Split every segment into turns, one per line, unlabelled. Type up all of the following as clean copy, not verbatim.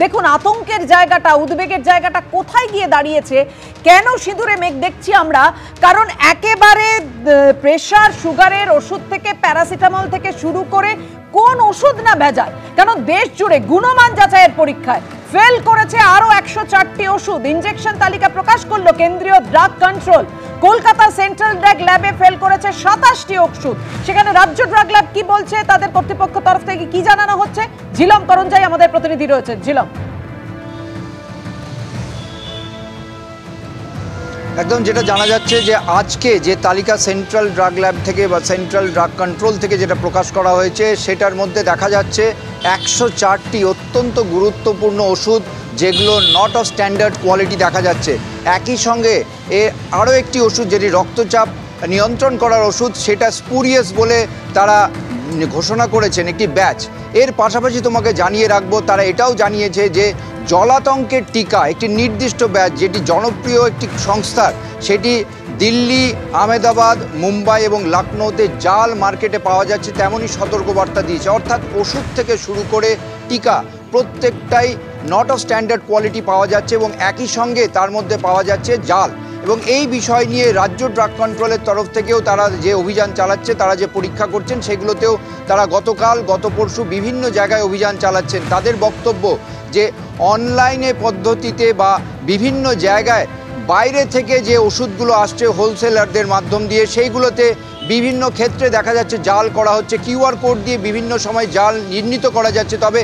দেখুন আতঙ্কের জায়গাটা, উদ্বেগের জায়গাটা কোথায় গিয়ে দাঁড়িয়েছে। কেন সিঁদুরে মেঘ দেখছি আমরা? কারণ একেবারে প্রেশার সুগারের ওষুধ থেকে প্যারাসিটামল থেকে শুরু করে কোন ওষুধ না ভেজাল। কারণ দেশ জুড়ে গুণমান যাচাইয়ের পরীক্ষায় ফেল করেছে আরো 104টি ওষুধ। ইনজেকশন তালিকা প্রকাশ করলো কেন্দ্রীয় drug control. Kolkata central drug ল্যাবে ফেল করেছে 27টি ওষুধ। সেখানে রাজ্য ড্রাগ ল্যাব কি বলছে, তাদের কর্তৃপক্ষ তরফ থেকে কি জানানো হচ্ছে, ঝিলম করঞ্জাই আমাদের প্রতিনিধি রয়েছে। ঝিলম,
একদম যেটা জানা যাচ্ছে যে আজকে যে তালিকা সেন্ট্রাল ড্রাগ ল্যাব থেকে বা সেন্ট্রাল ড্রাগ কন্ট্রোল থেকে যেটা প্রকাশ করা হয়েছে সেটার মধ্যে দেখা যাচ্ছে 104টি অত্যন্ত গুরুত্বপূর্ণ ওষুধ যেগুলো নট অফ স্ট্যান্ডার্ড কোয়ালিটি দেখা যাচ্ছে। একই সঙ্গে আরও একটি ওষুধ যেটি রক্তচাপ নিয়ন্ত্রণ করার ওষুধ, সেটা স্পুরিয়াস বলে তারা ঘোষণা করেছেন একটি ব্যাচ। এর পাশাপাশি তোমাকে জানিয়ে রাখবো, তারা এটাও জানিয়েছে যে জলাতঙ্কের টিকা একটি নির্দিষ্ট ব্যাচ যেটি জনপ্রিয় একটি সংস্থার, সেটি দিল্লি, আহমেদাবাদ, মুম্বাই এবং লখনৌতে জাল মার্কেটে পাওয়া যাচ্ছে তেমনই সতর্কবার্তা দিয়েছে। অর্থাৎ ওষুধ থেকে শুরু করে টিকা প্রত্যেকটাই নট অফ স্ট্যান্ডার্ড কোয়ালিটি পাওয়া যাচ্ছে এবং একই সঙ্গে তার মধ্যে পাওয়া যাচ্ছে জাল। এবং এই বিষয় নিয়ে রাজ্য ড্রাগ কন্ট্রোলের তরফ থেকেও তারা যে অভিযান চালাচ্ছে, তারা যে পরীক্ষা করছেন সেগুলোতেও তারা গত পরশু বিভিন্ন জায়গায় অভিযান চালাচ্ছেন। তাদের বক্তব্য যে অনলাইনে পদ্ধতিতে বা বিভিন্ন জায়গায় বাইরে থেকে যে ওষুধগুলো আসছে হোলসেলারদের মাধ্যম দিয়ে, সেইগুলোতে বিভিন্ন ক্ষেত্রে দেখা যাচ্ছে জাল করা হচ্ছে। কিউআর কোড দিয়ে বিভিন্ন সময় জাল নির্ণীত করা যাচ্ছে। তবে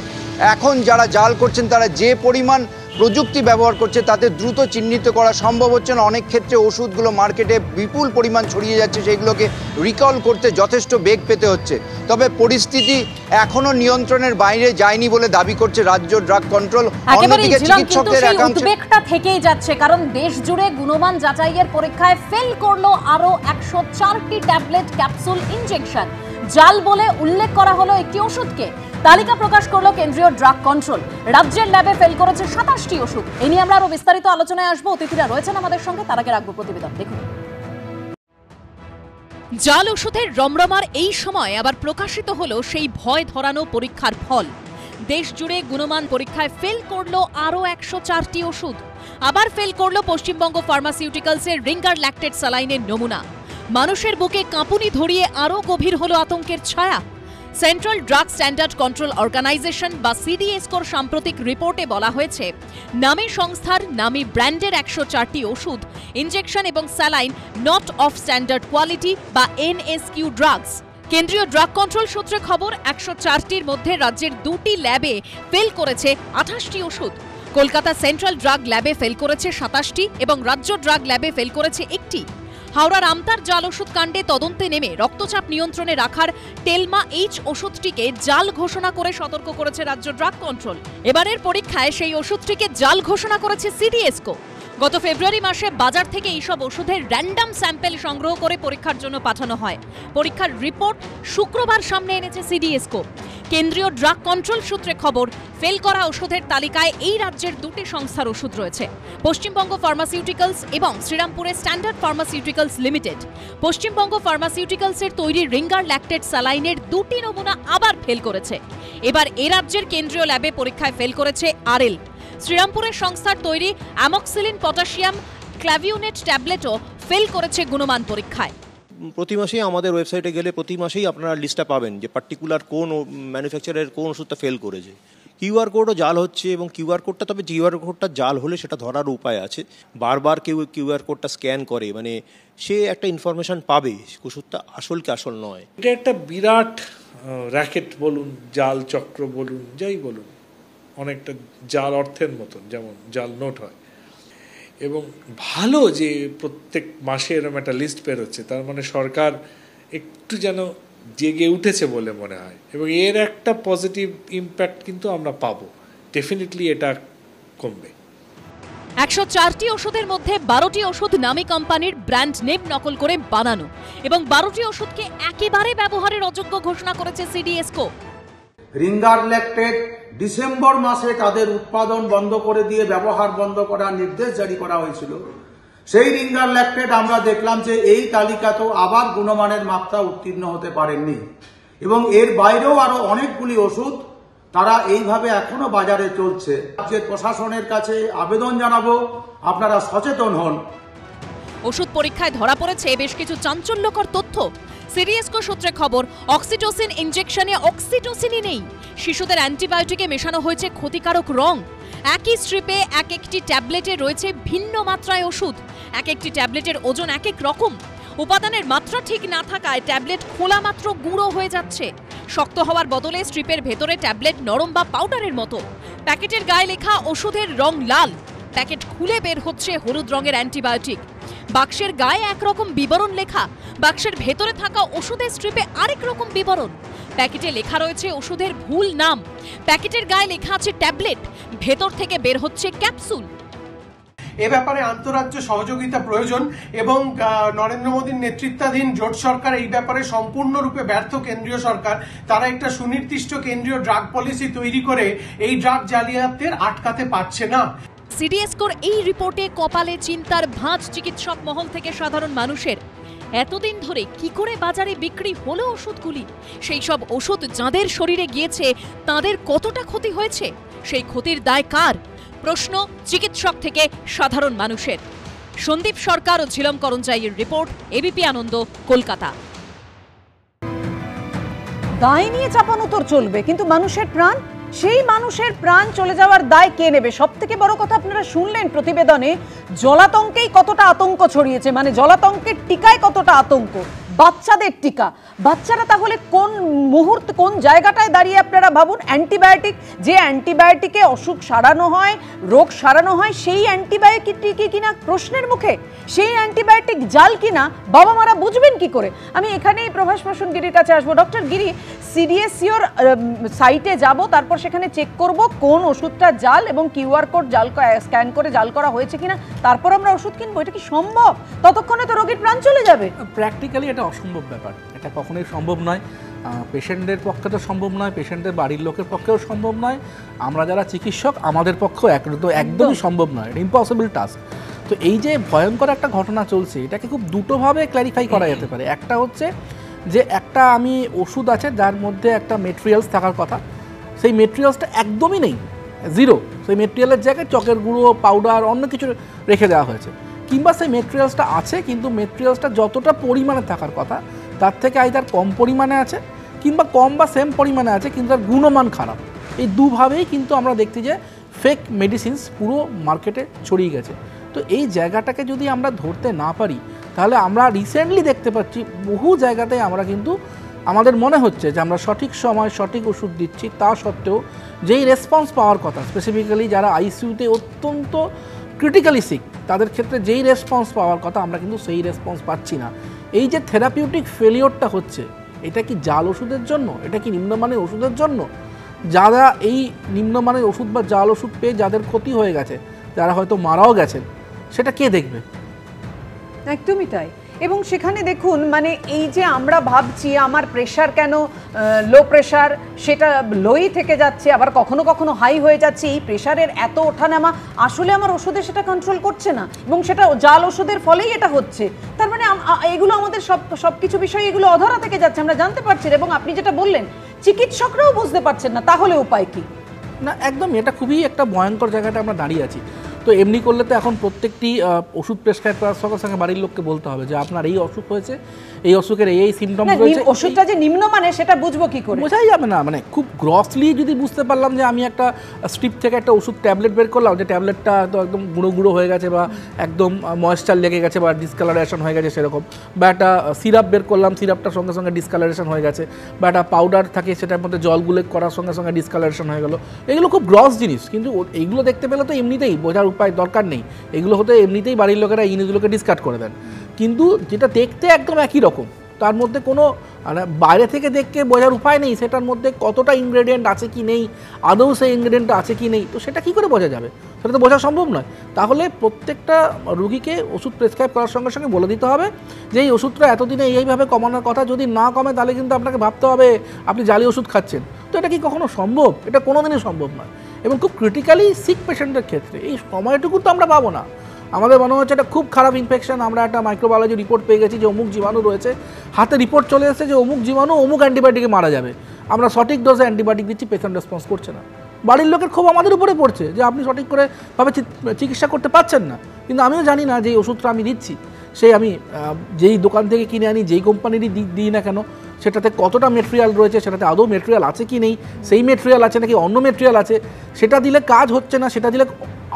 এখন যারা জাল করছেন তারা যে পরিমাণ প্রযুক্তি ব্যবহার করছে তাতে দ্রুত চিহ্নিত করা সম্ভব হচ্ছে না। অনেক ক্ষেত্রে ওষুধগুলো মার্কেটে বিপুল পরিমাণ ছড়িয়ে যাচ্ছে, সেগুলোকে রিকল করতে যথেষ্ট বেগ পেতে হচ্ছে। তবে পরিস্থিতি এখনো নিয়ন্ত্রণের বাইরে যায়নি বলে দাবি করছে রাজ্য ড্রাগ কন্ট্রোল। অন্যদিকে চিকিৎসকদের একাংশ
উদ্বেগটা থেকেই যাচ্ছে, কারণ দেশ জুড়ে গুণমান যাচাইয়ের পরীক্ষায় ফেল করলো আরো 104টি ট্যাবলেট, ক্যাপসুল, ইনজেকশন। জাল বলে উল্লেখ করা হলো একটি ওষুধকে। তালিকা প্রকাশ করলো কেন্দ্রীয় ড্রাগ কন্ট্রোল। রাজ্যের ল্যাবে ফেল করেছে 27টি ওষুধ। এ নিয়ে আমরা আরো বিস্তারিত আলোচনায় আসবো। অতিথিরা রয়েছেন আমাদের সঙ্গে, তার আগে রাখবো প্রতিবেদন। দেখুন, জাল ওষুধের রমরমার এই সময় আবার প্রকাশিত হলো সেই ভয় ধরানো পরীক্ষার ফল। দেশ জুড়ে গুণমান পরীক্ষায় ফেল করলো আরো 104টি ওষুধ। আবার ফেল করলো পশ্চিমবঙ্গ ফার্মাসিউটিক্যালসের রিঙ্গার ল্যাকটেড স্যালাইনের নমুনা। মানুষের বুকে কাঁপুনি ধরিয়ে আরো গভীর হলো আতঙ্কের ছায়া। Central drug standard control organisation বা সিডিএসকোর সাম্প্রতিক রিপোর্টে বলা হয়েছে, নামী সংস্থার নামী ব্র্যান্ডের 104টি ওষুধ, ইনজেকশন এবং saline not of standard quality বা এনএসকিউ ড্রাগস। কেন্দ্রীয় ড্রাগ কন্ট্রোল সূত্রে খবর, 104টির মধ্যে রাজ্যের 2টি ল্যাবে ফেল করেছে 28টি ওষুধ। কলকাতা সেন্ট্রাল ড্রাগ ল্যাবে ফেল করেছে 27টি এবং রাজ্য ড্রাগ ল্যাবে ফেল করেছে 1টি। হাওড়ার আমতার জাল ওষুধ কাণ্ডে তদন্তে নেমে রক্তচাপ নিয়ন্ত্রণে রাখার টেলমা এইচ ওষুধটিকে জাল ঘোষণা করে সতর্ক করেছে রাজ্য ড্রাগ কন্ট্রোল। এবারের পরীক্ষায় সেই ওষুধটিকে জাল ঘোষণা করেছে সিডিএসকো। গত ফেব্রুয়ারি মাসে বাজার থেকে এইসব ওষুধের র্যান্ডম স্যাম্পেল সংগ্রহ করে পরীক্ষার জন্য পাঠানো হয়। পরীক্ষার রিপোর্ট শুক্রবার সামনে এনেছে সিডিএসকো। কেন্দ্রীয় ড্রাগ কন্ট্রোল সূত্রে খবর, ফেল করা ওষুধের তালিকায় এই রাজ্যের 2টি সংস্থার ওষুধ রয়েছে, পশ্চিমবঙ্গ ফার্মাসিউটিক্যালস এবং শ্রীরামপুরের স্ট্যান্ডার্ড ফার্মাসিউটিক্যালস লিমিটেড। পশ্চিমবঙ্গ ফার্মাসিউটিক্যালসের তৈরি রিঙ্গার ল্যাকটেড স্যালাইনের 2টি নমুনা আবার ফেল করেছে। এবার এ রাজ্যের কেন্দ্রীয় ল্যাবে পরীক্ষায় ফেল করেছে আরএল। শ্রীরামপুরের সংস্থার তৈরি অ্যামক্সিলিন পটাশিয়াম ক্ল্যাভিউনেট ট্যাবলেটও ফেল করেছে গুণমান পরীক্ষায়।
প্রতি মাসেই আমাদের ওয়েবসাইটে গেলে প্রতি মাসেই আপনারা লিস্টটা পাবেন যে পার্টিকুলার কোন ম্যানুফ্যাকচারের কোন ওষুধটা ফেল করেছে। কিউআর কোডও জাল হচ্ছে এবং কিউআর কোডটা, তবে কিউআর কোডটা জাল হলে সেটা ধরার উপায় আছে। বারবার কেউ কিউআর কোডটা স্ক্যান করে, মানে সে একটা ইনফরমেশন পাবে ওষুধটা আসল কি আসল নয়।
এটা একটা বিরাট র্যাকেট বলুন, জাল চক্র বলুন, যাই বলুন, অনেকটা জাল অর্থের মতন, যেমন জাল নোট হয়। এবং ভালো যে প্রত্যেক মাসে এরকম একটা লিস্ট বেরোচ্ছে, তার মানে সরকার একটু যেন জেগে উঠেছে বলে মনে হয় এবং এর একটা পজিটিভ ইম্প্যাক্ট কিন্তু আমরা পাবো। ডেফিনেটলি এটা কমবে।
104টি ওষুধের মধ্যে 12টি ওষুধ নামী কোম্পানির ব্র্যান্ড নেম নকল করে বানানো এবং 12টি ওষুধকে একেবারে ব্যবহারের অযোগ্য ঘোষণা করেছে সিডিএসকো।
রিঙ্গার ল্যাকটেড ডিসেম্বর মাসে তাদের উৎপাদন বন্ধ করে দিয়ে ব্যবহার বন্ধ করার নির্দেশ জারি করা হয়েছিল। সেই রিঙ্গার ল্যাকটেড আমরা দেখলাম যে এই তালিকাতেও আবার গুণমানের মাত্রা উত্তীর্ণ হতে পারেননি এবং এর বাইরেও আরো অনেকগুলি ওষুধ তারা এইভাবে এখনো বাজারে চলছে। রাজ্যের প্রশাসনের কাছে আবেদন জানাবো, আপনারা সচেতন হন।
ওষুধ পরীক্ষায় ধরা পড়েছে বেশ কিছু চাঞ্চল্যকর তথ্য। সিরিয়াসকো সূত্রে খবর, অক্সিটোসিন ইনজেকশনে অক্সিটোসিনই নেই। শিশুদের অ্যান্টিবায়োটিকে মেশানো হয়েছে ক্ষতিকারক রং। একই স্ট্রিপে এক একটি ট্যাবলেটে রয়েছে ভিন্ন মাত্রায় ওষুধ। এক একটি ট্যাবলেটের ওজন এক এক রকম। উপাদানের মাত্রা ঠিক না থাকায় ট্যাবলেট খোলা মাত্র গুঁড়ো হয়ে যাচ্ছে। শক্ত হওয়ার বদলে স্ট্রিপের ভেতরে ট্যাবলেট নরম বা পাউডারের মতো। প্যাকেটের গায়ে লেখা ওষুধের রং লাল, প্যাকেট খুলে বের হচ্ছে হলুদ রঙের অ্যান্টিবায়োটিক। বাক্সের গায়ে একরকম বিবরণ লেখা, বাক্সের ভেতরে থাকা ওষুধের স্ট্রিপে আরেক রকম বিবরণ। প্যাকেটে লেখা রয়েছে ওষুধের ভুল নাম। প্যাকেটের গায়ে লেখা আছে ট্যাবলেট, ভেতর থেকে বের হচ্ছে ক্যাপসুল।
এ ব্যাপারে আন্তঃরাজ্য সহযোগিতা প্রয়োজন এবং নরেন্দ্র মোদীর নেতৃত্বাধীন জোট সরকার এই ব্যাপারে সম্পূর্ণরূপে ব্যর্থ। কেন্দ্রীয় সরকার তারা একটা সুনির্দিষ্ট কেন্দ্রীয় ড্রাগ পলিসি তৈরি করে এই ড্রাগ জালিয়াতির আটকাতে পারছে না।
সিডিএসকোর এই রিপোর্টে কপালে চিন্তার ভাঁজ চিকিৎসক মহল থেকে সাধারণ মানুষের। এতদিন ধরে কি করে বাজারে বিক্রি হলো ওষুধগুলি? সেই সব ওষুধ যাদের শরীরে গিয়েছে তাদের কতটা ক্ষতি হয়েছে? সেই ক্ষতির দায় কার? প্রশ্ন চিকিৎসক থেকে সাধারণ মানুষের। সন্দীপ সরকার ও ঝিলম করঞ্জাইয়ের রিপোর্ট, এবিপি আনন্দ, কলকাতা।
দায় নিয়ে চাপানো তোর চলবে, কিন্তু মানুষের প্রাণ, সেই মানুষের প্রাণ চলে যাওয়ার দায় কে নেবে? সব থেকে বড় কথা আপনারা শুনলেন প্রতিবেদনে, জলাতঙ্কেই কতটা আতঙ্ক ছড়িয়েছে, মানে জলাতঙ্কের টিকায় কতটা আতঙ্ক। বাচ্চাদের টিকা, বাচ্চারা তাহলে কোন মুহূর্তে কোন জায়গাটায় দাঁড়িয়ে আপনারা ভাবুন। অ্যান্টিবায়োটিক, যে অ্যান্টিবায়োটিকে অসুখ সারানো হয়, রোগ সারানো হয়, সেই অ্যান্টিবায়োটিকই কিনা প্রশ্নের মুখে। সেই অ্যান্টিবায়োটিক জাল কিনা বাবা মারা বুঝবেন কি করে? আমি এখানেই প্রভাস বসুন গিরির কাছে আসবো। ডক্টর গিরি, সিডিএসসিওর সাইটে যাব, তারপর সেখানে চেক করব কোন ওষুধটা জাল এবং কিউআর কোড জাল স্ক্যান করে জাল করা হয়েছে কিনা, তারপর আমরা ওষুধ কিনবো। এটা কি সম্ভব? ততক্ষণে তো রোগীর প্রাণ চলে যাবে।
প্র্যাকটিক্যালি এটা অসম্ভব ব্যাপার, এটা কখনোই সম্ভব নয়। পেশেন্টের পক্ষে তো সম্ভব নয়, পেশেন্টের বাড়ির লোকের পক্ষেও সম্ভব নয়, আমরা যারা চিকিৎসক আমাদের পক্ষেও একদমই সম্ভব নয়, এটা ইম্পসিবল টাস্ক। তো এই যে ভয়ঙ্কর একটা ঘটনা চলছে, এটাকে খুব দুটোভাবে ক্ল্যারিফাই করা যেতে পারে। একটা হচ্ছে যে একটা আমি ওষুধ আছে যার মধ্যে একটা মেটেরিয়ালস থাকার কথা, সেই মেটেরিয়ালসটা একদমই নেই, জিরো। সেই মেটেরিয়ালের জায়গায় চকের গুঁড়ো, পাউডার, অন্য কিছু রেখে দেওয়া হয়েছে। কিংবা সেই মেটেরিয়ালসটা আছে কিন্তু মেটেরিয়ালসটা যতটা পরিমাণে থাকার কথা তার থেকে আইদার কম পরিমাণে আছে, কিংবা কম বা সেম পরিমাণে আছে কিন্তু তার গুণমান খারাপ। এই দুভাবেই কিন্তু আমরা দেখতে যে ফেক মেডিসিনস পুরো মার্কেটে ছড়িয়ে গেছে। তো এই জায়গাটাকে যদি আমরা ধরতে না পারি তাহলে আমরা রিসেন্টলি দেখতে পাচ্ছি বহু জায়গাতে আমরা কিন্তু আমাদের মনে হচ্ছে যে আমরা সঠিক সময় সঠিক ওষুধ দিচ্ছি, তা সত্ত্বেও যেই রেসপন্স পাওয়ার কথা, স্পেসিফিক্যালি যারা আইসিইউতে অত্যন্ত ক্রিটিক্যালি সিক, তাদের ক্ষেত্রে যেই রেসপন্স পাওয়ার কথা আমরা কিন্তু সেই রেসপন্স পাচ্ছি না। এই যে থেরাপিউটিক ফেলিওরটা হচ্ছে, এটা কি জাল ওষুধের জন্য? এটা কি নিম্নমানের ওষুধের জন্য? যারা এই নিম্নমানের ওষুধ বা জাল ওষুধ পেয়ে যাদের ক্ষতি হয়ে গেছে, যারা হয়তো মারাও গেছেন, সেটা কে দেখবে?
একদমই তাই। এবং সেখানে দেখুন, মানে এই যে আমরা ভাবছি আমার প্রেশার কেন লো প্রেশার, সেটা লোই থেকে যাচ্ছে, আবার কখনো কখনো হাই হয়ে যাচ্ছে। এই প্রেশারের এত ওঠানামা আসলে আমার ওষুধে সেটা কন্ট্রোল করছে না, এবং সেটা জাল ওষুধের ফলেই এটা হচ্ছে। তার মানে এগুলো আমাদের সব কিছু বিষয় এগুলো অধরা থেকে যাচ্ছে, আমরা জানতে পারছি না। এবং আপনি যেটা বললেন, চিকিৎসকরাও বুঝতে পারছেন না, তাহলে উপায় কি?
না, একদম এটা খুবই একটা ভয়ঙ্কর জায়গাটা আমরা দাঁড়িয়ে আছি। তো এমনি করলে তো এখন প্রত্যেকটি ওষুধ প্রেসক্রাইব করার সঙ্গে সঙ্গে বাড়ির লোককে বলতে হবে যে আপনার এই অসুখ হয়েছে, এই অসুখের এই সিমটম রয়েছে।
ওষুধটা যে নিম্নমানের সেটা বুঝবো কি করে?
বোঝাই যাবে না। মানে খুব গ্রসলি যদি বুঝতে পারলাম যে আমি একটা স্ট্রিপ থেকে একটা ওষুধ ট্যাবলেট বের করলাম, যে ট্যাবলেটটা তো একদম গুঁড়ো গুঁড়ো হয়ে গেছে বা একদম ময়েশ্চার লেগে গেছে বা ডিসকালারেশন হয়ে গেছে সেরকম, বা একটা সিরাপ বের করলাম, সিরাপটার সঙ্গে সঙ্গে ডিসকালারেশন হয়ে গেছে, বা একটা পাউডার থাকে সেটার মধ্যে জল গুলে করার সঙ্গে সঙ্গে ডিসকালারেশন হয়ে গেল। এগুলো খুব গ্রস জিনিস, কিন্তু এইগুলো দেখতে পেলে তো এমনিতেই বোঝার উপায় দরকার নেই। এগুলো হতে এমনিতেই বাড়ির লোকেরা এই জিনিসগুলোকে ডিসকার্ড করে দেন। কিন্তু যেটা দেখতে একদম একই রকম, তার মধ্যে কোনো মানে বাইরে থেকে দেখে বোঝার উপায় নেই সেটার মধ্যে কতটা ইনগ্রেডিয়েন্ট আছে কি নেই, আদৌ সেই ইনগ্রেডিয়েন্টটা আছে কি নেই, তো সেটা কী করে বোঝা যাবে? সেটা তো বোঝা সম্ভব নয়। তাহলে প্রত্যেকটা রুগীকে ওষুধ প্রেসক্রাইব করার সঙ্গে সঙ্গে বলে দিতে হবে যে এই ওষুধটা এতদিনে এইভাবে কমানোর কথা, যদি না কমে তাহলে কিন্তু আপনাকে ভাবতে হবে আপনি জালি ওষুধ খাচ্ছেন। তো এটা কি কখনো সম্ভব? এটা কোনোদিনই সম্ভব নয়। এবং খুব ক্রিটিক্যালি সিক পেশেন্টের ক্ষেত্রে এই সময়টুকু তো আমরা পাবো না। আমাদের মনে হচ্ছে এটা খুব খারাপ ইনফেকশন, আমরা একটা মাইক্রোবায়োলজি রিপোর্ট পেয়ে গেছি যে অমুক জীবাণু রয়েছে, হাতে রিপোর্ট চলে এসেছে যে অমুক জীবাণু অমুক অ্যান্টিবায়োটিকে মারা যাবে। আমরা সঠিক ডোজে অ্যান্টিবায়োটিক দিচ্ছি, পেশেন্ট রেসপন্স করছে না। বাড়ির লোকের ক্ষোভ আমাদের উপরে পড়ছে যে আপনি সঠিক করে ভাবে চিকিৎসা করতে পারছেন না। কিন্তু আমিও জানি না যে এই ওষুধটা আমি দিচ্ছি, সেই আমি যেই দোকান থেকে কিনে আনি, যেই কোম্পানিরই দিই না কেন, সেটাতে কতটা মেটেরিয়াল রয়েছে, সেটাতে আদৌ মেটেরিয়াল আছে কি নেই, সেই মেটেরিয়াল আছে নাকি অন্য মেটেরিয়াল আছে, সেটা দিলে কাজ হচ্ছে না, সেটা দিলে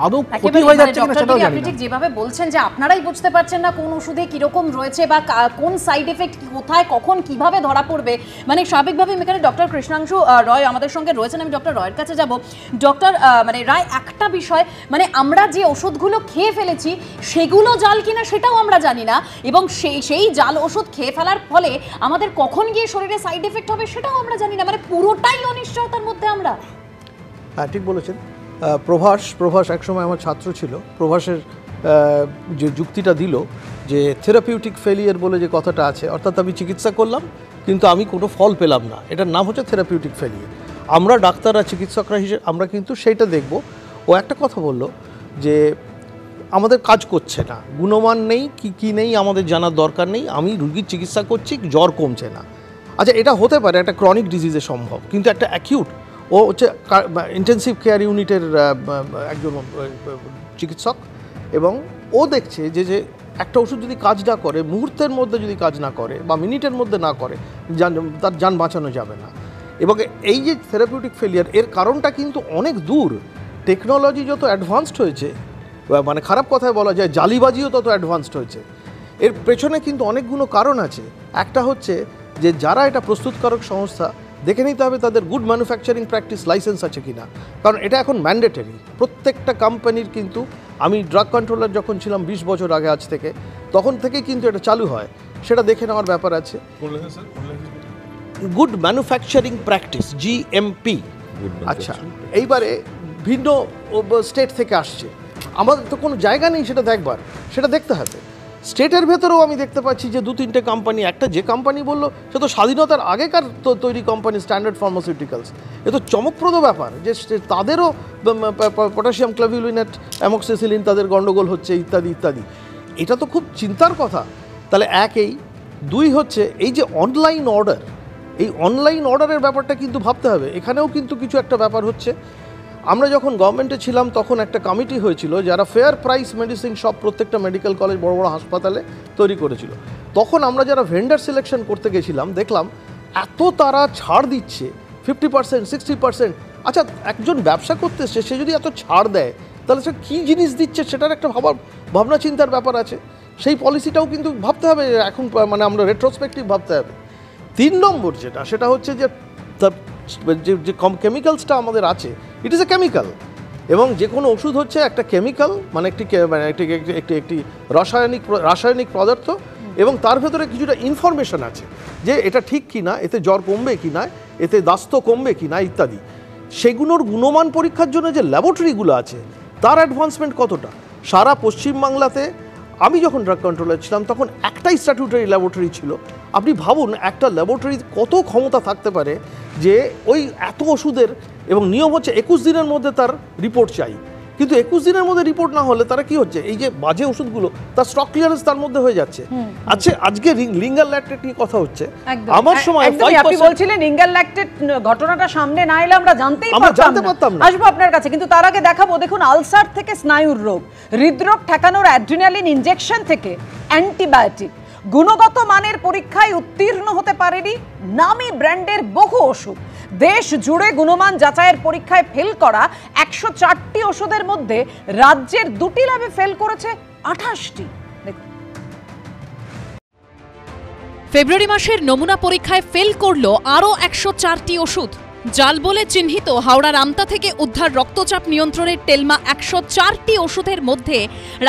আদৌ ক্ষতি হয়ে যাচ্ছে কিনা সেটাও জানি না।
ঠিক যেভাবে বলছেন যে আপনারাই বুঝতে পারছেন না কোন ওষুধে কিরকম রয়েছে বা কোন সাইড এফেক্ট কোথায় কখন কিভাবে ধরা পড়বে, মানে স্বাভাবিকভাবে এখানে ডক্টর কৃষ্ণাংশু রয় আমাদের সঙ্গে রয়েছেন, আমি ডক্টর রয়ের কাছে যাব। ডক্টর মানে রায়, একটা বিষয়, মানে আমরা যে ওষুধগুলো খেয়ে ফেলেছি সেগুলো জাল কিনা সেটাও আমরা জানি না, এবং সেই জাল ওষুধ খেয়ে ফেলার ফলে আমাদের কখন গিয়ে শরীরে সাইড এফেক্ট হবে সেটাও আমরা জানি না, মানে পুরোটাই অনিশ্চয়তার মধ্যে আমরা।
হ্যাঁ, ঠিক বলেছেন। প্রভাস একসময় আমার ছাত্র ছিল। প্রভাসের যে যুক্তিটা দিল যে থেরাপিউটিক ফেলিয়ার বলে যে কথাটা আছে, অর্থাৎ আমি চিকিৎসা করলাম কিন্তু আমি কোনো ফল পেলাম না, এটার নাম হচ্ছে থেরাপিউটিক ফেলিয়ার। আমরা ডাক্তাররা, চিকিৎসকরা হিসেবে আমরা কিন্তু সেইটা দেখব। ও একটা কথা বলল যে আমাদের কাজ করছে না, গুণমান নেই, কি নেই আমাদের জানার দরকার নেই, আমি রুগীর চিকিৎসা করছি, জ্বর কমছে না। আচ্ছা, এটা হতে পারে একটা ক্রনিক ডিজিজে সম্ভব, কিন্তু একটা অ্যাকিউট, ও হচ্ছে ইন্টেন্সিভ কেয়ার ইউনিটের একজন চিকিৎসক, এবং ও দেখছে যে একটা ওষুধ যদি কাজ না করে, মুহূর্তের মধ্যে যদি কাজ না করে বা মিনিটের মধ্যে না করে, তার যান বাঁচানো যাবে না। এবং এই যে থেরাপিউটিক ফেলিয়ার, এর কারণটা কিন্তু অনেক দূর। টেকনোলজি যত অ্যাডভান্সড হয়েছে, মানে খারাপ কথায় বলা যায় জালিবাজিও তত অ্যাডভান্সড হয়েছে। এর পেছনে কিন্তু অনেকগুলো কারণ আছে। একটা হচ্ছে যে যারা এটা প্রস্তুতকারক সংস্থা, দেখে নিতে হবে তাদের গুড ম্যানুফ্যাকচারিং প্র্যাকটিস লাইসেন্স আছে কিনা, কারণ এটা এখন ম্যান্ডেটরি প্রত্যেকটা কোম্পানির। কিন্তু আমি ড্রাগ কন্ট্রোলার যখন ছিলাম 20 বছর আগে আজ থেকে, তখন থেকেই কিন্তু এটা চালু হয়, সেটা দেখে নেওয়ার ব্যাপার আছে। Good manufacturing practice, GMP। আচ্ছা, এইবারে ভিন্ন স্টেট থেকে আসছে, আমাদের তো কোনো জায়গা নেই সেটা দেখবার, সেটা দেখতে হবে। স্টেটের ভেতরেও আমি দেখতে পাচ্ছি যে 2-3টে কোম্পানি, একটা যে কোম্পানি বললো সে তো স্বাধীনতার আগেকার তৈরি কোম্পানি, স্ট্যান্ডার্ড ফার্মাসিউটিক্যালস। এ তো চমকপ্রদ ব্যাপার যে তাদেরও পটাশিয়াম ক্লাভিউলিনেট, অ্যামক্সিসিলিন তাদের গণ্ডগোল হচ্ছে, ইত্যাদি ইত্যাদি। এটা তো খুব চিন্তার কথা। তাহলে এই 2 হচ্ছে এই যে অনলাইন অর্ডার, এই অনলাইন অর্ডারের ব্যাপারটা কিন্তু ভাবতে হবে। এখানেও কিন্তু কিছু একটা ব্যাপার হচ্ছে। আমরা যখন গভর্নমেন্টে ছিলাম তখন একটা কমিটি হয়েছিল যারা ফেয়ার প্রাইস মেডিসিন শপ প্রত্যেকটা মেডিকেল কলেজ, বড় বড় হাসপাতালে তৈরি করেছিল। তখন আমরা যারা ভেন্ডার সিলেকশন করতে গেছিলাম, দেখলাম এত তারা ছাড় দিচ্ছে, 50%, 60%। আচ্ছা, একজন ব্যবসা করতে এসছে, সে যদি এত ছাড় দেয়, তাহলে সে কী জিনিস দিচ্ছে সেটার একটা ভাবনা চিন্তার ব্যাপার আছে। সেই পলিসিটাও কিন্তু ভাবতে হবে এখন, মানে আমরা রেট্রোস্পেক্টিভ ভাবতে হবে। 3 নম্বর সেটা হচ্ছে যে যে কেমিক্যালসটা আমাদের আছে, ইট ইজ এ কেমিক্যাল, এবং যে কোনো ওষুধ হচ্ছে একটা কেমিক্যাল, মানে একটি রাসায়নিক পদার্থ, এবং তার ভেতরে কিছুটা ইনফরমেশন আছে যে এটা ঠিক কি না, এতে জ্বর কমবে কি না, এতে দাস্ত কমবে কি না ইত্যাদি। সেগুলোর গুণমান পরীক্ষার জন্য যে ল্যাবরেটরিগুলো আছে, তার অ্যাডভান্সমেন্ট কতটা। সারা পশ্চিমবাংলাতে আমি যখন ড্রাগ কন্ট্রোলার ছিলাম তখন একটাই স্ট্যাটিউটারি ল্যাবরেটরি ছিল। আপনি ভাবুন একটা ল্যাবরেটরির কত ক্ষমতা থাকতে পারে যে ওই এত ওষুধের, এবং নিয়ম হচ্ছে 21 দিনের মধ্যে তার রিপোর্ট চাই। কিন্তু 21 দিনের মধ্যে রিপোর্ট না হলে তারা কি হচ্ছে, এই যে বাজে ওষুধগুলো তার স্টক ক্লিয়ারেন্স তার মধ্যে হয়ে যাচ্ছে। আচ্ছা, আজকে লিঙ্গার ল্যাকটেট নিয়ে কথা হচ্ছে, আমার সময়
আপনি বলছিলেন লিঙ্গার ল্যাকটেট ঘটনাটা সামনে না এলে আমরা জানতেই পারতাম না। আসবো আপনার কাছে, কিন্তু তার আগে দেখাবো, দেখুন, আলসার থেকে স্নায়ুর রোগ, হৃদরোগ ঠেকানোর অ্যাড্রিনালিন ইনজেকশন থেকে অ্যান্টিবায়োটিক, গুণগত মানের পরীক্ষায় উত্তীর্ণ হতে পারেনি নামি ব্র্যান্ডের বহু ওষুধ। দেশ জুড়ে গুণমান যাচাইয়ের পরীক্ষায় ফেল করা 104টি ওষুধের মধ্যে রাজ্যের 2টি ল্যাবে ফেল করেছে 28টি।
ফেব্রুয়ারি মাসের নমুনা পরীক্ষায় ফেল করলো আরও 104টি ওষুধ। জাল বলে চিহ্নিত হাওড়ার আমতা থেকে উদ্ধার রক্তচাপ নিয়ন্ত্রণের টেলমা 104টি ওষুধের মধ্যে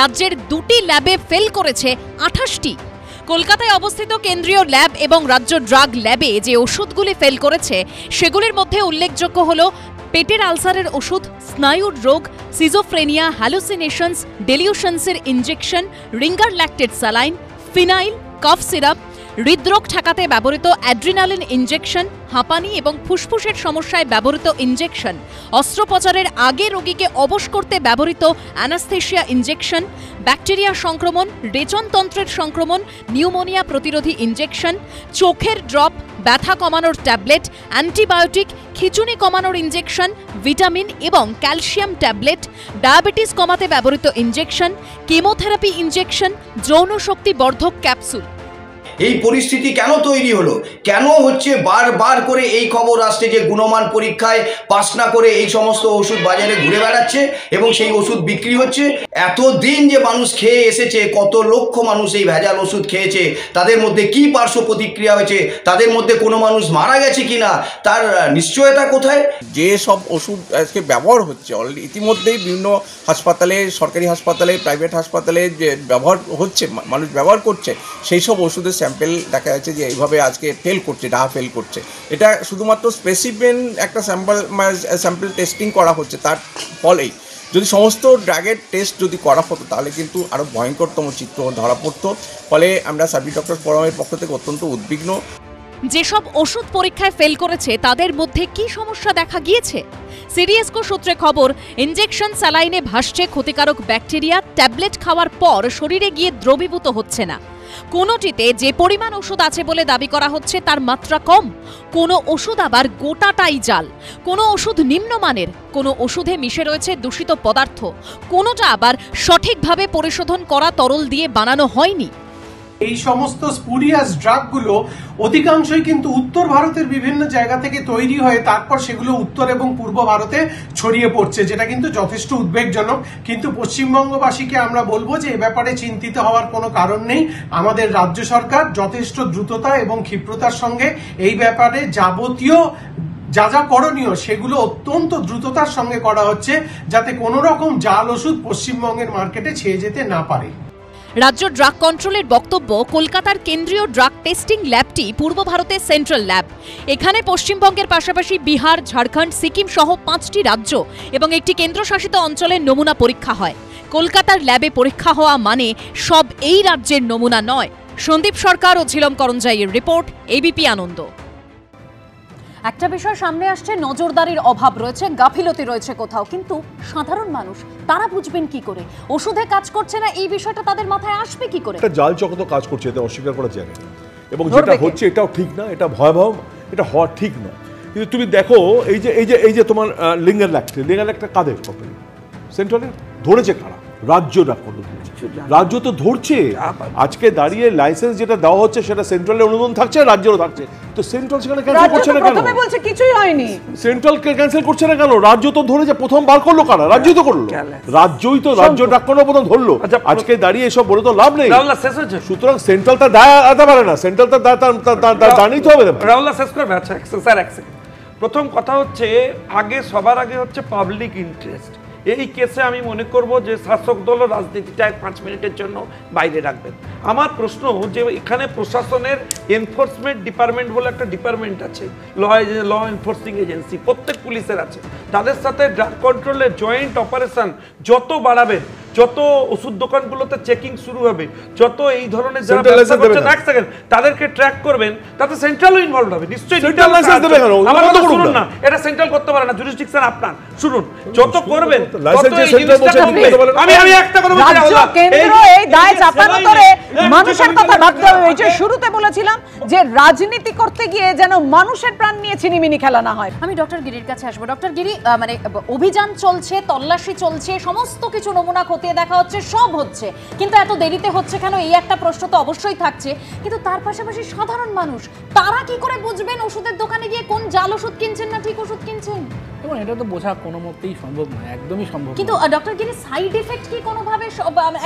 রাজ্যের 2টি ল্যাবে ফেল করেছে 28টি। কলকাতায় অবস্থিত কেন্দ্রীয় ল্যাব এবং রাজ্য ড্রাগ ল্যাবে যে ওষুধগুলি ফেল করেছে সেগুলির মধ্যে উল্লেখযোগ্য হল পেটের আলসারের ওষুধ, স্নায়ুর রোগ, সিজোফ্রেনিয়া, হ্যালুসিনেশনস, ডেলিউশনসের injection, ringer lactate saline, phenyl, cough syrup, হৃদরোগ ঠেকাতে ব্যবহৃত অ্যাড্রিনালিন ইনজেকশন, হাঁপানি এবং ফুসফুসের সমস্যায় ব্যবহৃত ইনজেকশন, অস্ত্রোপচারের আগে রোগীকে অবশ করতে ব্যবহৃত অ্যানাস্থেশিয়া ইনজেকশন, ব্যাকটেরিয়া সংক্রমণ, রেচনতন্ত্রের সংক্রমণ, নিউমোনিয়া প্রতিরোধী ইনজেকশন, চোখের ড্রপ, ব্যথা কমানোর ট্যাবলেট, অ্যান্টিবায়োটিক, খিঁচুনি কমানোর ইনজেকশন, ভিটামিন এবং ক্যালসিয়াম ট্যাবলেট, ডায়াবেটিস কমাতে ব্যবহৃত ইনজেকশন, কেমোথেরাপি ইনজেকশন, যৌন শক্তি বর্ধক ক্যাপসুল।
এই পরিস্থিতি কেন তৈরি হলো? কেন হচ্ছে বারবার করে এই খবর আসছে যে গুণমান পরীক্ষায় পাস না করে এই সমস্ত ওষুধ বাজারে ঘুরে বেড়াচ্ছে এবং সেই ওষুধ বিক্রি হচ্ছে? এতদিন যে মানুষ খেয়ে এসেছে, কত লক্ষ মানুষ এই ভেজাল ওষুধ খেয়েছে, তাদের মধ্যে কি পার্শ্ব প্রতিক্রিয়া হয়েছে, তাদের মধ্যে কোনো মানুষ মারা গেছে কিনা তার নিশ্চয়তা কোথায়?
যে সব ওষুধ আজকে ব্যবহার হচ্ছে অলরেডি ইতিমধ্যেই বিভিন্ন হাসপাতালে, সরকারি হাসপাতালে, প্রাইভেট হাসপাতালে যে ব্যবহার হচ্ছে, মানুষ ব্যবহার করছে, সেই সব ওষুধের স্যাম্পেল দেখা যাচ্ছে যে এইভাবে আজকে ফেল করছে, ফেল করছে। এটা শুধুমাত্র স্পেসিফিক একটা স্যাম্পল টেস্টিং করা হচ্ছে, তার ফলেই যদি সমস্ত ড্রাগের টেস্ট যদি করা হতো তাহলে কিন্তু আরও ভয়ঙ্করতম চিত্র ধরা পড়তো। ফলে আমরা সার্ভিস ডক্টর ফোরামের পক্ষ থেকে অত্যন্ত উদ্বিগ্ন।
যেসব ওষুধ পরীক্ষায় ফেল করেছে তাদের মধ্যে কি সমস্যা দেখা গিয়েছে? সিডিএসকো সূত্রে খবর, ইনজেকশন স্যালাইনে ভাসছে ক্ষতিকারক ব্যাকটেরিয়া, ট্যাবলেট খাওয়ার পর শরীরে গিয়ে দ্রবীভূত হচ্ছে না। কোনোটিতে যে পরিমাণ ওষুধ আছে বলে দাবি করা হচ্ছে তার মাত্রা কম, কোনো ওষুধ আবার গোটাটাই জাল, কোনো ওষুধ নিম্নমানের, কোনো ওষুধে মিশে রয়েছে দূষিত পদার্থ, কোনোটা আবার সঠিকভাবে পরিশোধন করা তরল দিয়ে বানানো হয়নি।
এই সমস্ত স্পুরিয়াস ড্রাগগুলো অধিকাংশই কিন্তু উত্তর ভারতের বিভিন্ন জায়গা থেকে তৈরি হয়ে তারপর সেগুলো উত্তর এবং পূর্ব ভারতে ছড়িয়ে পড়ছে, যেটা কিন্তু যথেষ্ট উদ্বেগজনক। কিন্তু পশ্চিমবঙ্গবাসীকে আমরা বলবো যে এ ব্যাপারে চিন্তিত হওয়ার কোনো কারণ নেই। আমাদের রাজ্য সরকার যথেষ্ট দ্রুততা এবং ক্ষিপ্রতার সঙ্গে এই ব্যাপারে যাবতীয় যা যা করণীয় সেগুলো অত্যন্ত দ্রুততার সঙ্গে করা হচ্ছে, যাতে কোনো রকম জাল ওষুধ পশ্চিমবঙ্গের মার্কেটে ছেয়ে যেতে না পারে।
রাজ্য ড্রাগ কন্ট্রোলের বক্তব্য, কলকাতার কেন্দ্রীয় ড্রাগ টেস্টিং ল্যাবটি পূর্ব ভারতের সেন্ট্রাল ল্যাব। এখানে পশ্চিমবঙ্গের পাশাপাশি বিহার, ঝাড়খণ্ড, সিকিম সহ 5টি রাজ্য এবং একটি কেন্দ্রশাসিত অঞ্চলের নমুনা পরীক্ষা হয়। কলকাতার ল্যাবে পরীক্ষা হওয়া মানে সব এই রাজ্যের নমুনা নয়। সন্দীপ সরকার ও ঝিলম করঞ্জাইয়ের রিপোর্ট, এবিপি আনন্দ। একটা বিষয় সামনে আসছে, নজরদারির অভাব রয়েছে, গাফিলতি রয়েছে কোথাও, কিন্তু সাধারণ মানুষ তারা বুঝবেন কি করে? ওষুধে কাজ করছে না এই বিষয়টা তাদের মাথায় আসবে কি করে?
একটা জাল চক্র কাজ করছে, এটা অস্বীকার করার জায়গা নেই, এবং যেটা হচ্ছে এটাও ঠিক না, এটা ভয়াবহ, এটা হওয়া ঠিক না। কিন্তু তুমি দেখো এই যে তোমার লিঙ্গার ল্যাকটা কাদের প্রপার্টি? সেন্ট্রালের। ধরেছে কারা? রাজ্য ডাক করলো, রাজ্য তো ধরছে। আজকে দাঁড়িয়ে লাইসেন্স যেটা দেওয়া হচ্ছে সেটা সেন্ট্রালের অনুমোদন থাকছে, রাজ্যেরও থাকছে, তো সেন্ট্রাল সেখানে ক্যান্সেল করছে না কেন?
প্রথমে বলছে কিছুই হয়নি,
সেন্ট্রাল ক্যান্সেল করছে না কেন? রাজ্য তো ধরেছে, প্রথম বার করলো কারা? রাজ্যই তো করলো, রাজ্য ডাক করলো, প্রথম ধরলো। আজকে দাঁড়িয়ে এসব বলে তো লাভ নেই। সুতরাং সেন্ট্রাল তার দায় আনতে পারে না, সেন্ট্রাল তার দায় নিতে হবে।
রাহুল্লাহ শেষ করবে। আচ্ছা স্যার, এক সেকেন্ড। প্রথম কথা হচ্ছে, সবার আগে হচ্ছে পাবলিক ইন্টারেস্ট। এই কেসে আমি মনে করব যে শাসক দল রাজনীতিটা 5 মিনিটের জন্য বাইরে রাখবেন। আমার প্রশ্ন যে এখানে প্রশাসনের এনফোর্সমেন্ট ডিপার্টমেন্ট বলে একটা ডিপার্টমেন্ট আছে, ল এনফোর্সিং এজেন্সি, প্রত্যেক পুলিশের আছে। তাদের সাথে ড্রাগ কন্ট্রোলের জয়েন্ট অপারেশন যত বাড়াবেন, যত ওষুধ দোকানগুলোতে চেকিং শুরু হবে, যত এই ধরনের যারা ব্যবসা করছেন এক সেকেন্ড তাদেরকে ট্র্যাক করবেন, তাতে সেন্ট্রালও ইনভলভ হবে নিশ্চয়ই। শুনুন না, এটা সেন্ট্রাল করতে পারে না, জুরিসডিকশন আপনার। শুনুন, যত করবেন আমি একটা কথা বলছি,
কেন্দ্র এই দায় চাপানো করে মানুষের কথা ভাবতে হবে। এই যে শুরুতে বলেছিলাম যে রাজনীতি করতে গিয়ে যেন মানুষের প্রাণ নিয়ে ছিনিমিনি খেলা না হয়।
আমি ডক্টর গিরির কাছে আসবো। ডক্টর গিরি, মানে অভিযান চলছে, তল্লাশি চলছে, সমস্ত কিছু নমুনা খতিয়ে দেখা হচ্ছে, সব হচ্ছে, কিন্তু এত দেরিতে হচ্ছে কেন? এই একটা প্রশ্ন তো অবশ্যই থাকছে। কিন্তু তার পাশাপাশি সাধারণ মানুষ তারা কি করে বুঝবেন ওষুধের দোকানে গিয়ে কোন জাল ওষুধ কিনছেন না ঠিক ওষুধ কিনছেন?
এবং এটা তো বোঝা কোনো মতেই সম্ভব নয়, একদমই সম্ভব।
কিন্তু ডক্টর গিরি, সাইড এফেক্ট কি কোনোভাবে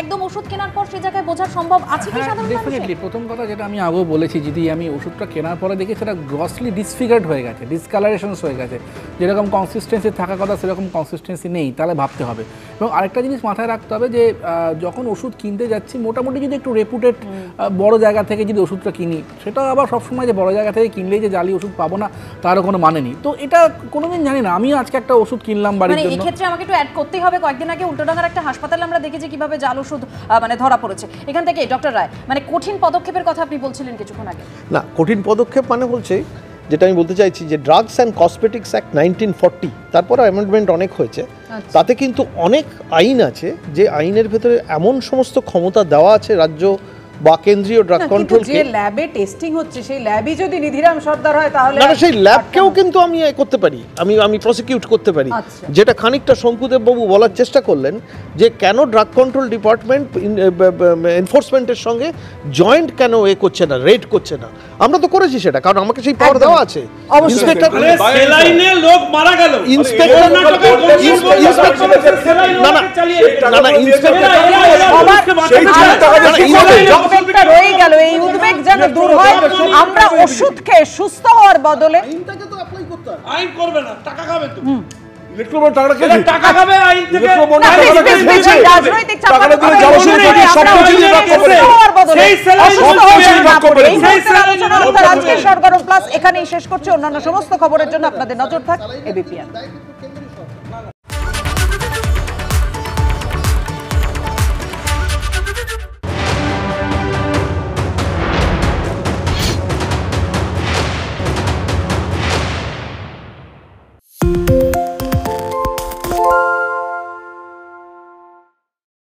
একদম ওষুধ কেনার পর সেই জায়গায় বোঝা সম্ভব আছে কি সাধারণ মানুষের?
ডেফিনেটলি। প্রথম কথা যেটা আমি আগেও বলেছি, যদি আমি ওষুধটা কেনার পরে দেখি সেটা গ্রসলি ডিসফিগার্ড হয়ে গেছে, ডিসকালারেশনস হয়ে গেছে, যেরকম কনসিস্টেন্সি থাকার কথা সেরকম কনসিস্টেন্সি নেই, তাহলে ভাবতে হবে। এবং আরেকটা জিনিস মাথায় রাখতে হবে যে যখন ওষুধ কিনতে যাচ্ছি মোটামুটি যদি একটু রেপুটেড বড় জায়গা থেকে যদি ওষুধটা কিনি, সেটা আবার সবসময় যে বড় জায়গা থেকে কিনলেই যে জালি ওষুধ পাবো না তারও কোনো মানে নেই। তো এটা কোনোদিন জানি না, আমিও আজকে একটা ওষুধ কিনলাম বাড়ির জন্য।
এই ক্ষেত্রে আমাকে একটু অ্যাড করতেই হবে, কয়েকদিন আগে উল্টোডাঙ্গার একটা হাসপাতালে আমরা দেখেছি কিভাবে জাল ওষুধ মানে ধরা পড়েছে। এখান থেকে ডক্টর রায়, মানে কঠিন পদক্ষেপের কথা আপনি বলছিলেন কিছুক্ষণ আগে।
না, কঠিন পদক্ষেপ মানে বলছে যেটা আমি বলতে চাইছি যে ড্রাগস অ্যান্ড কসমেটিক্স অ্যাক্ট 1940, তারপরে অ্যামেন্ডমেন্ট অনেক হয়েছে, তাতে কিন্তু অনেক আইন আছে যে আইনের ভেতরে এমন সমস্ত ক্ষমতা দেওয়া আছে রাজ্য বা কেন্দ্রীয় ড্রাগ কন্ট্রোল।
যে ল্যাবে টেস্টিং হচ্ছে সেই ল্যাবই যদি নিধিরাম সর্দার হয় তাহলে
না, সেই ল্যাবকেও কিন্তু আমি করতে পারি, আমি প্রসিকিউট করতে পারি। যেটা খানিকটা শঙ্কুদেব বাবু বলার চেষ্টা করলেন যে কেন ড্রাগ কন্ট্রোল ডিপার্টমেন্ট এনফোর্সমেন্টের সঙ্গে জয়েন্ট কেন করছে না, রেড করছে না। আমরা তো করেছি সেটা, কারণ আমাকে সেই পাওয়ার দেওয়া আছে। ইন্সপেক্টর
লোক মারা গেল,
ইন্সপেক্টর না না ইন্সপেক্টর
রয়ে গেল। এই উদ্বেগ যেন দূর হয়, আমরা ওষুধ খেয়ে সুস্থ হওয়ার বদলে
আইন করবে না, টাকা খাবে তো।
টাকা খাবে আইন থেকে,
রাজনৈতিক আজকে সরগরম প্লাস এখানেই শেষ করছে। অন্যান্য সমস্ত খবরের জন্য আপনাদের নজর থাক ABPN।